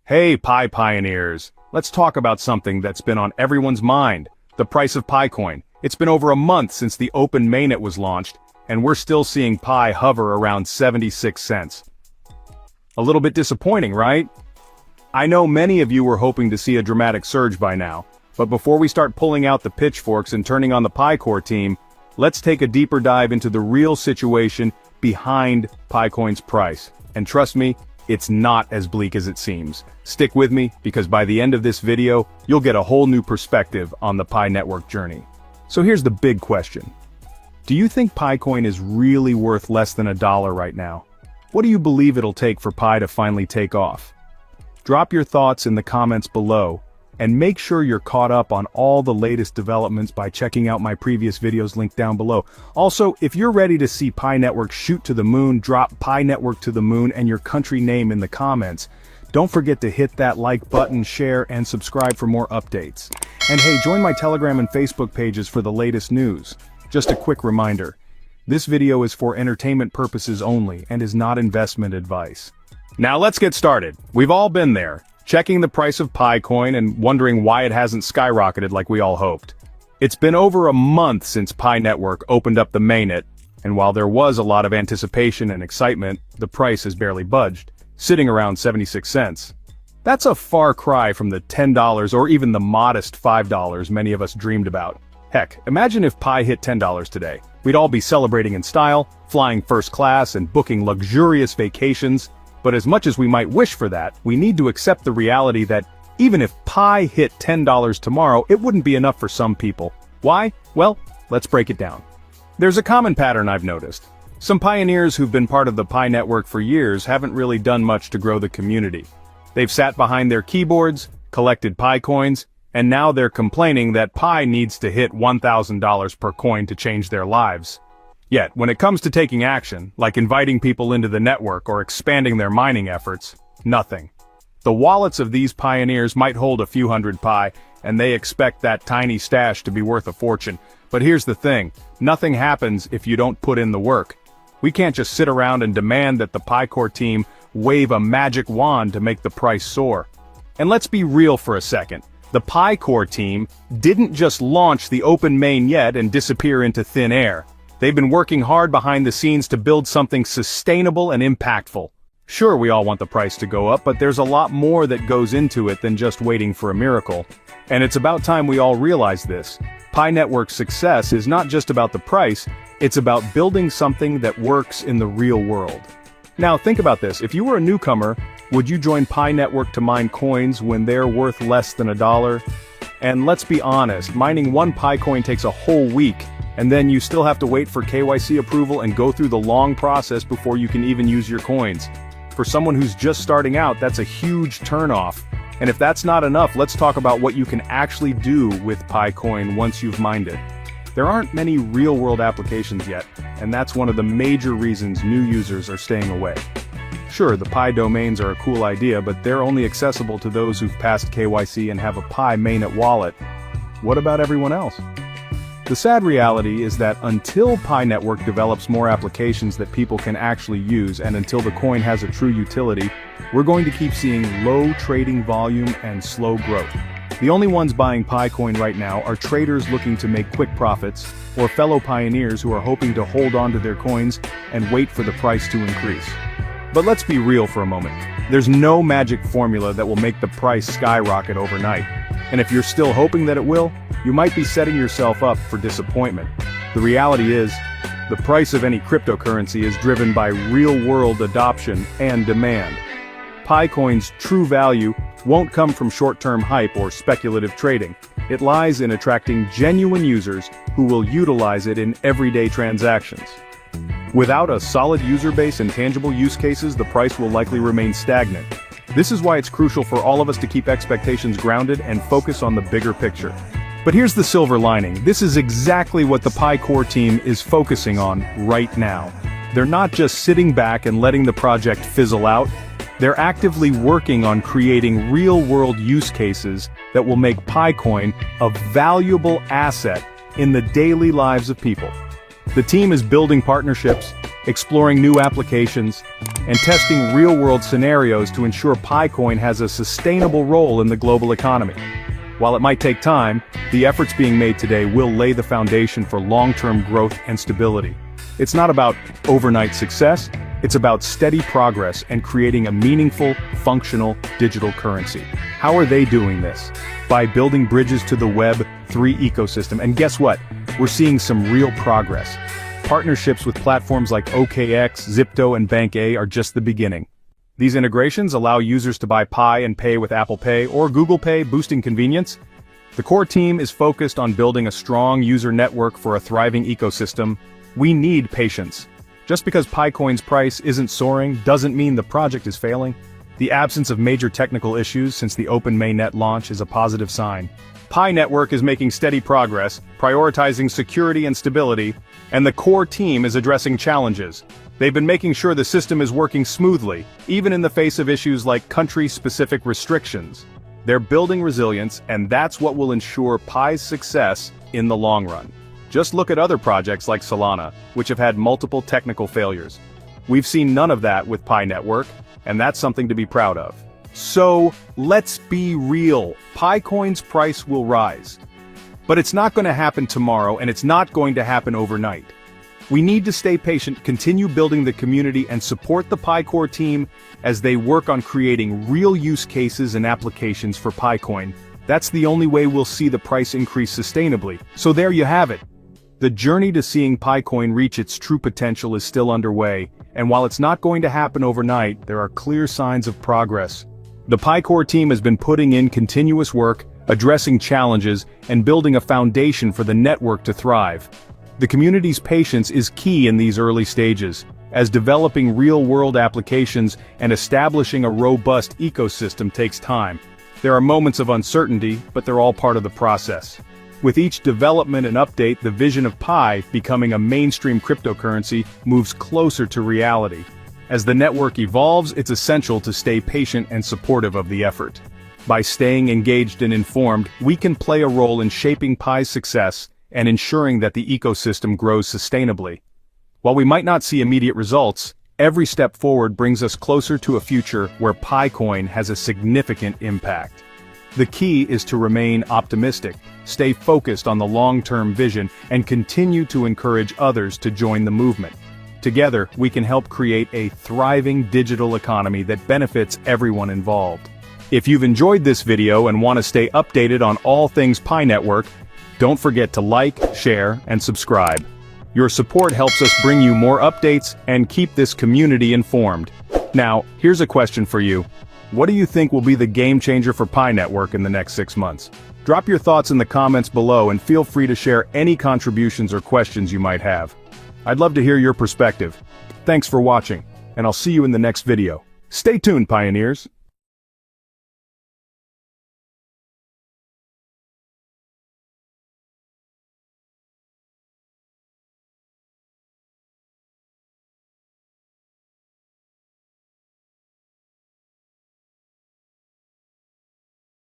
Hey, Pi Pioneers! Let's talk about something that's been on everyone's mind, the price of Picoin. It's been over a month since the open mainnet was launched, and we're still seeing Pi hover around 76 cents. A little bit disappointing, right? I know many of you were hoping to see a dramatic surge by now, but before we start pulling out the pitchforks and turning on the Pi Core team, let's take a deeper dive into the real situation behind Picoin's price. And trust me, it's not as bleak as it seems. Stick with me, because by the end of this video, you'll get a whole new perspective on the Pi Network journey. So here's the big question. Do you think Picoin is really worth less than $1 right now? What do you believe it'll take for Pi to finally take off? Drop your thoughts in the comments below, and make sure you're caught up on all the latest developments by checking out my previous videos linked down below. Also, if you're ready to see Pi Network shoot to the moon, drop Pi Network to the moon and your country name in the comments. Don't forget to hit that like button, share, and subscribe for more updates. And hey, join my Telegram and Facebook pages for the latest news. Just a quick reminder, this video is for entertainment purposes only and is not investment advice. Now let's get started. We've all been there, checking the price of Picoin and wondering why it hasn't skyrocketed like we all hoped. It's been over a month since Pi Network opened up the mainnet, and while there was a lot of anticipation and excitement, the price has barely budged, sitting around 76 cents. That's a far cry from the $10 or even the modest $5 many of us dreamed about. Heck, imagine if Pi hit $10 today. We'd all be celebrating in style, flying first class, and booking luxurious vacations. But as much as we might wish for that, we need to accept the reality that even if Pi hit $10 tomorrow, it wouldn't be enough for some people. Why? Well, let's break it down. There's a common pattern I've noticed. Some pioneers who've been part of the Pi Network for years haven't really done much to grow the community. They've sat behind their keyboards, collected Pi coins, and now they're complaining that Pi needs to hit $1,000 per coin to change their lives. Yet, when it comes to taking action, like inviting people into the network or expanding their mining efforts, nothing. The wallets of these pioneers might hold a few hundred Pi, and they expect that tiny stash to be worth a fortune. But here's the thing, nothing happens if you don't put in the work. We can't just sit around and demand that the Pi Core team wave a magic wand to make the price soar. And let's be real for a second. The Pi Core team didn't just launch the open main yet and disappear into thin air. They've been working hard behind the scenes to build something sustainable and impactful. Sure, we all want the price to go up, but there's a lot more that goes into it than just waiting for a miracle. And it's about time we all realize this. Pi Network's success is not just about the price, it's about building something that works in the real world. Now think about this, if you were a newcomer, would you join Pi Network to mine coins when they're worth less than $1? And let's be honest, mining one Pi coin takes a whole week, and then you still have to wait for KYC approval and go through the long process before you can even use your coins. For someone who's just starting out, that's a huge turnoff. And if that's not enough, let's talk about what you can actually do with Picoin once you've mined it. There aren't many real-world applications yet, and that's one of the major reasons new users are staying away. Sure, the Pi domains are a cool idea, but they're only accessible to those who've passed KYC and have a Pi mainnet wallet. What about everyone else? The sad reality is that until Pi Network develops more applications that people can actually use and until the coin has a true utility, we're going to keep seeing low trading volume and slow growth. The only ones buying Picoin right now are traders looking to make quick profits, or fellow pioneers who are hoping to hold on to their coins and wait for the price to increase. But let's be real for a moment. There's no magic formula that will make the price skyrocket overnight. And if you're still hoping that it will, you might be setting yourself up for disappointment. The reality is, the price of any cryptocurrency is driven by real-world adoption and demand. Picoin's true value won't come from short-term hype or speculative trading. It lies in attracting genuine users who will utilize it in everyday transactions. Without a solid user base and tangible use cases, the price will likely remain stagnant. This is why it's crucial for all of us to keep expectations grounded and focus on the bigger picture. But here's the silver lining. This is exactly what the Pi Core team is focusing on right now. They're not just sitting back and letting the project fizzle out. They're actively working on creating real-world use cases that will make Picoin a valuable asset in the daily lives of people. The team is building partnerships, exploring new applications, and testing real-world scenarios to ensure PiCoin has a sustainable role in the global economy. While it might take time, the efforts being made today will lay the foundation for long-term growth and stability. It's not about overnight success, it's about steady progress and creating a meaningful, functional digital currency. How are they doing this? By building bridges to the Web3 ecosystem. And guess what? We're seeing some real progress. Partnerships with platforms like OKX, Zipto, and Bank A are just the beginning. These integrations allow users to buy Pi and pay with Apple Pay or Google Pay, boosting convenience. The core team is focused on building a strong user network for a thriving ecosystem. We need patience. Just because PiCoin's price isn't soaring doesn't mean the project is failing. The absence of major technical issues since the open mainnet launch is a positive sign. Pi Network is making steady progress, prioritizing security and stability, and the core team is addressing challenges. They've been making sure the system is working smoothly, even in the face of issues like country-specific restrictions. They're building resilience, and that's what will ensure Pi's success in the long run. Just look at other projects like Solana, which have had multiple technical failures. We've seen none of that with Pi Network, and that's something to be proud of. So, let's be real. PiCoin's price will rise. But it's not going to happen tomorrow, and it's not going to happen overnight. We need to stay patient, continue building the community, and support the PiCore team as they work on creating real use cases and applications for PiCoin. That's the only way we'll see the price increase sustainably. So there you have it. The journey to seeing PiCoin reach its true potential is still underway, and while it's not going to happen overnight, there are clear signs of progress. The PiCore team has been putting in continuous work, addressing challenges, and building a foundation for the network to thrive. The community's patience is key in these early stages, as developing real-world applications and establishing a robust ecosystem takes time. There are moments of uncertainty, but they're all part of the process. With each development and update, the vision of Pi becoming a mainstream cryptocurrency moves closer to reality. As the network evolves, it's essential to stay patient and supportive of the effort. By staying engaged and informed, we can play a role in shaping Pi's success and ensuring that the ecosystem grows sustainably. While we might not see immediate results, every step forward brings us closer to a future where PiCoin has a significant impact. The key is to remain optimistic, stay focused on the long-term vision, and continue to encourage others to join the movement. Together, we can help create a thriving digital economy that benefits everyone involved. If you've enjoyed this video and want to stay updated on all things Pi Network, don't forget to like, share, and subscribe. Your support helps us bring you more updates and keep this community informed. Now, here's a question for you. What do you think will be the game changer for Pi Network in the next 6 months? Drop your thoughts in the comments below and feel free to share any contributions or questions you might have. I'd love to hear your perspective. Thanks for watching, and I'll see you in the next video. Stay tuned, pioneers!